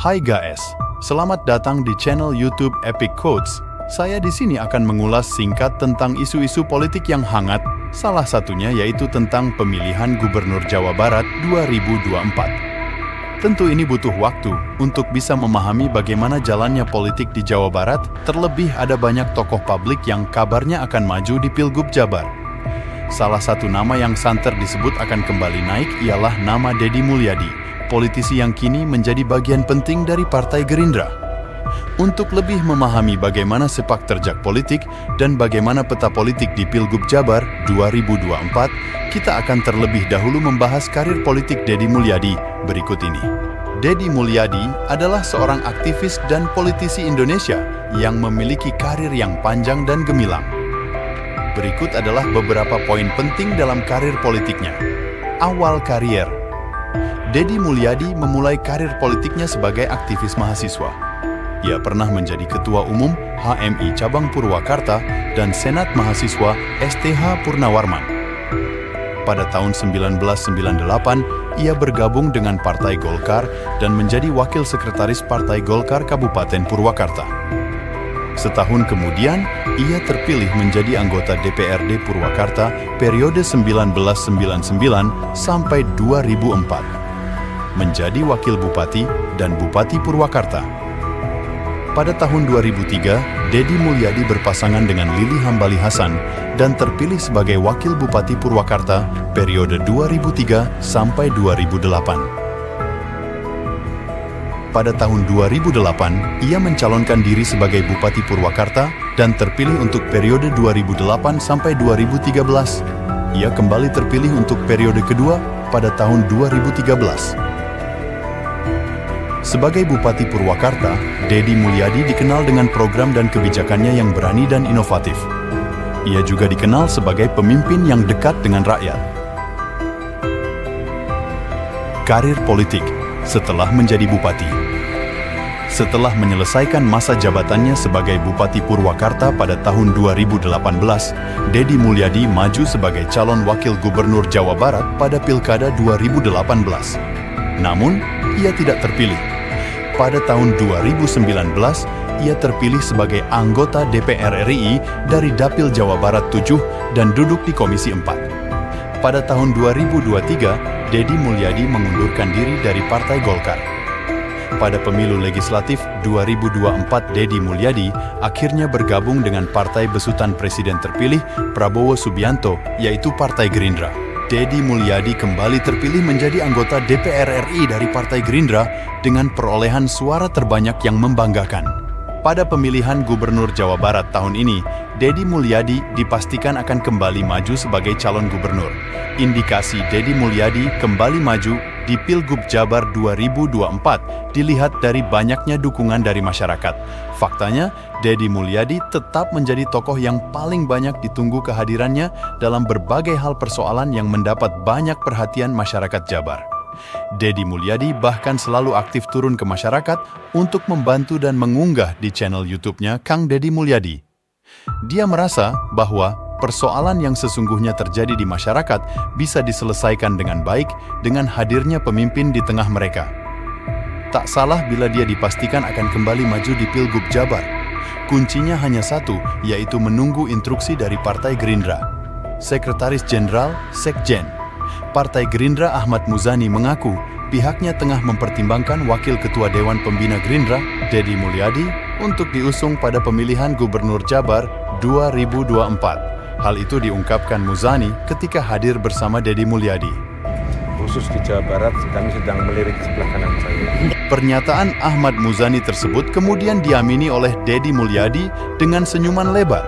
Hai guys, selamat datang di channel YouTube Epic Quotes. Saya di sini akan mengulas singkat tentang isu-isu politik yang hangat, salah satunya yaitu tentang pemilihan Gubernur Jawa Barat 2024. Tentu ini butuh waktu untuk bisa memahami bagaimana jalannya politik di Jawa Barat, terlebih ada banyak tokoh publik yang kabarnya akan maju di Pilgub Jabar. Salah satu nama yang santer disebut akan kembali naik ialah nama Deddy Mulyadi, politisi yang kini menjadi bagian penting dari Partai Gerindra. Untuk lebih memahami bagaimana sepak terjang politik dan bagaimana peta politik di Pilgub Jabar 2024, kita akan terlebih dahulu membahas karir politik Deddy Mulyadi berikut ini. Deddy Mulyadi adalah seorang aktivis dan politisi Indonesia yang memiliki karir yang panjang dan gemilang. Berikut adalah beberapa poin penting dalam karir politiknya. Awal karier. Deddy Mulyadi memulai karir politiknya sebagai aktivis mahasiswa. Ia pernah menjadi Ketua Umum HMI Cabang Purwakarta dan Senat Mahasiswa STH Purnawarman. Pada tahun 1998, ia bergabung dengan Partai Golkar dan menjadi Wakil Sekretaris Partai Golkar Kabupaten Purwakarta. Setahun kemudian, ia terpilih menjadi anggota DPRD Purwakarta periode 1999 sampai 2004. Menjadi Wakil Bupati dan Bupati Purwakarta. Pada tahun 2003, Deddy Mulyadi berpasangan dengan Lili Hambali Hasan dan terpilih sebagai Wakil Bupati Purwakarta periode 2003 sampai 2008. Pada tahun 2008, ia mencalonkan diri sebagai Bupati Purwakarta dan terpilih untuk periode 2008 sampai 2013. Ia kembali terpilih untuk periode kedua pada tahun 2013. Sebagai Bupati Purwakarta, Deddy Mulyadi dikenal dengan program dan kebijakannya yang berani dan inovatif. Ia juga dikenal sebagai pemimpin yang dekat dengan rakyat. Karir politik setelah menjadi bupati. Setelah menyelesaikan masa jabatannya sebagai Bupati Purwakarta pada tahun 2018, Deddy Mulyadi maju sebagai calon Wakil Gubernur Jawa Barat pada Pilkada 2018. Namun, ia tidak terpilih. Pada tahun 2019, ia terpilih sebagai anggota DPR RI dari Dapil Jawa Barat 7 dan duduk di Komisi 4. Pada tahun 2023, Deddy Mulyadi mengundurkan diri dari Partai Golkar. Pada pemilu legislatif 2024, Deddy Mulyadi akhirnya bergabung dengan partai besutan Presiden terpilih Prabowo Subianto, yaitu Partai Gerindra. Deddy Mulyadi kembali terpilih menjadi anggota DPR RI dari Partai Gerindra dengan perolehan suara terbanyak yang membanggakan. Pada pemilihan Gubernur Jawa Barat tahun ini, Deddy Mulyadi dipastikan akan kembali maju sebagai calon gubernur. Indikasi Deddy Mulyadi kembali maju di Pilgub Jabar 2024 dilihat dari banyaknya dukungan dari masyarakat. Faktanya, Deddy Mulyadi tetap menjadi tokoh yang paling banyak ditunggu kehadirannya dalam berbagai hal persoalan yang mendapat banyak perhatian masyarakat Jabar. Deddy Mulyadi bahkan selalu aktif turun ke masyarakat untuk membantu dan mengunggah di channel YouTube-nya Kang Deddy Mulyadi. Dia merasa bahwa persoalan yang sesungguhnya terjadi di masyarakat bisa diselesaikan dengan baik dengan hadirnya pemimpin di tengah mereka. Tak salah bila dia dipastikan akan kembali maju di Pilgub Jabar. Kuncinya hanya satu, yaitu menunggu instruksi dari Partai Gerindra. Sekretaris Jenderal Sekjen Partai Gerindra Ahmad Muzani mengaku pihaknya tengah mempertimbangkan Wakil Ketua Dewan Pembina Gerindra, Deddy Mulyadi, untuk diusung pada pemilihan Gubernur Jabar 2024. Hal itu diungkapkan Muzani ketika hadir bersama Deddy Mulyadi. Khusus di Jawa Barat, kami sedang melirik sebelah kanan saya. Pernyataan Ahmad Muzani tersebut kemudian diamini oleh Deddy Mulyadi dengan senyuman lebar.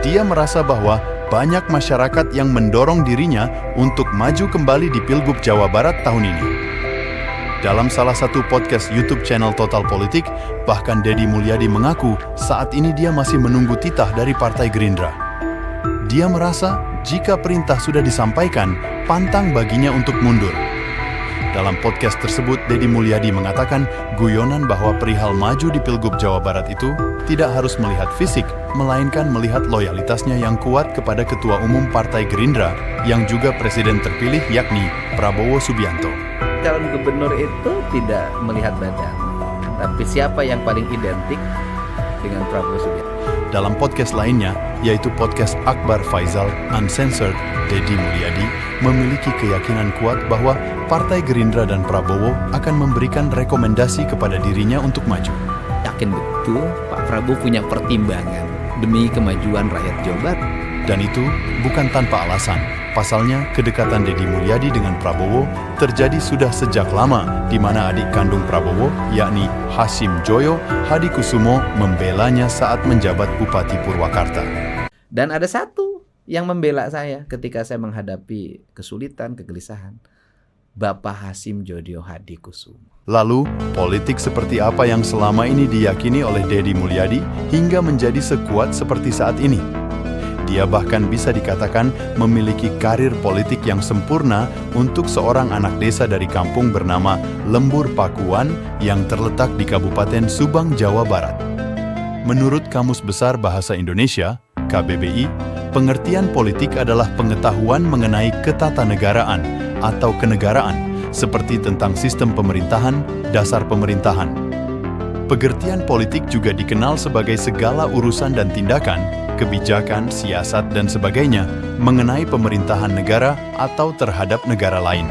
Dia merasa bahwa banyak masyarakat yang mendorong dirinya untuk maju kembali di Pilgub Jawa Barat tahun ini. Dalam salah satu podcast YouTube channel Total Politik, bahkan Deddy Mulyadi mengaku saat ini dia masih menunggu titah dari Partai Gerindra. Dia merasa jika perintah sudah disampaikan, pantang baginya untuk mundur. Dalam podcast tersebut, Deddy Mulyadi mengatakan guyonan bahwa perihal maju di Pilgub Jawa Barat itu tidak harus melihat fisik, melainkan melihat loyalitasnya yang kuat kepada Ketua Umum Partai Gerindra yang juga Presiden terpilih yakni Prabowo Subianto. Calon gubernur itu tidak melihat badan, Tapi siapa yang paling identik dengan Prabowo Subianto? Dalam podcast lainnya, yaitu podcast Akbar Faisal Uncensored, Deddy Mulyadi memiliki keyakinan kuat bahwa Partai Gerindra dan Prabowo akan memberikan rekomendasi kepada dirinya untuk maju. Yakin betul Pak Prabowo punya pertimbangan demi kemajuan rakyat Jawa Barat. Dan itu bukan tanpa alasan. Pasalnya, kedekatan Deddy Mulyadi dengan Prabowo terjadi sudah sejak lama, di mana adik kandung Prabowo, yakni Hasyim Joyo Hadikusumo, membelanya saat menjabat Bupati Purwakarta. Dan ada satu yang membela saya ketika saya menghadapi kesulitan, kegelisahan. Bapak Hasyim Joyo Hadikusumo. Lalu, politik seperti apa yang selama ini diyakini oleh Deddy Mulyadi hingga menjadi sekuat seperti saat ini? Dia bahkan bisa dikatakan memiliki karir politik yang sempurna untuk seorang anak desa dari kampung bernama Lembur Pakuan yang terletak di Kabupaten Subang, Jawa Barat. Menurut Kamus Besar Bahasa Indonesia, KBBI, pengertian politik adalah pengetahuan mengenai ketatanegaraan atau kenegaraan, seperti tentang sistem pemerintahan, dasar pemerintahan. Pengertian politik juga dikenal sebagai segala urusan dan tindakan, kebijakan, siasat, dan sebagainya mengenai pemerintahan negara atau terhadap negara lain.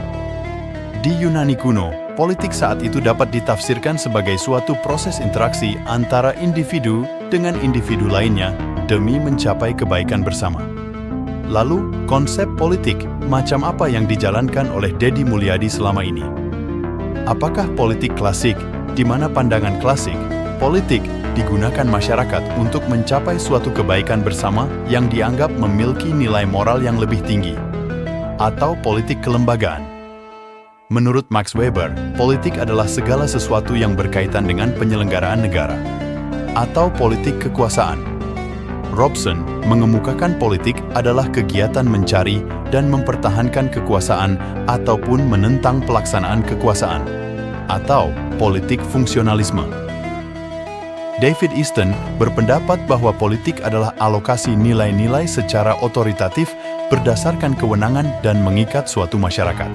Di Yunani kuno, politik saat itu dapat ditafsirkan sebagai suatu proses interaksi antara individu dengan individu lainnya demi mencapai kebaikan bersama. Lalu, konsep politik macam apa yang dijalankan oleh Deddy Mulyadi selama ini? Apakah politik klasik, di mana pandangan klasik, politik digunakan masyarakat untuk mencapai suatu kebaikan bersama yang dianggap memiliki nilai moral yang lebih tinggi? Atau politik kelembagaan? Menurut Max Weber, politik adalah segala sesuatu yang berkaitan dengan penyelenggaraan negara. Atau politik kekuasaan. Robson mengemukakan politik adalah kegiatan mencari dan mempertahankan kekuasaan ataupun menentang pelaksanaan kekuasaan. Atau politik fungsionalisme. David Easton berpendapat bahwa politik adalah alokasi nilai-nilai secara otoritatif berdasarkan kewenangan dan mengikat suatu masyarakat.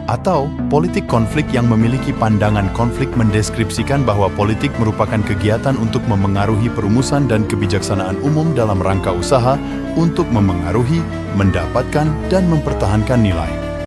Atau politik konflik yang memiliki pandangan konflik mendeskripsikan bahwa politik merupakan kegiatan untuk memengaruhi perumusan dan kebijaksanaan umum dalam rangka usaha untuk memengaruhi, mendapatkan, dan mempertahankan nilai.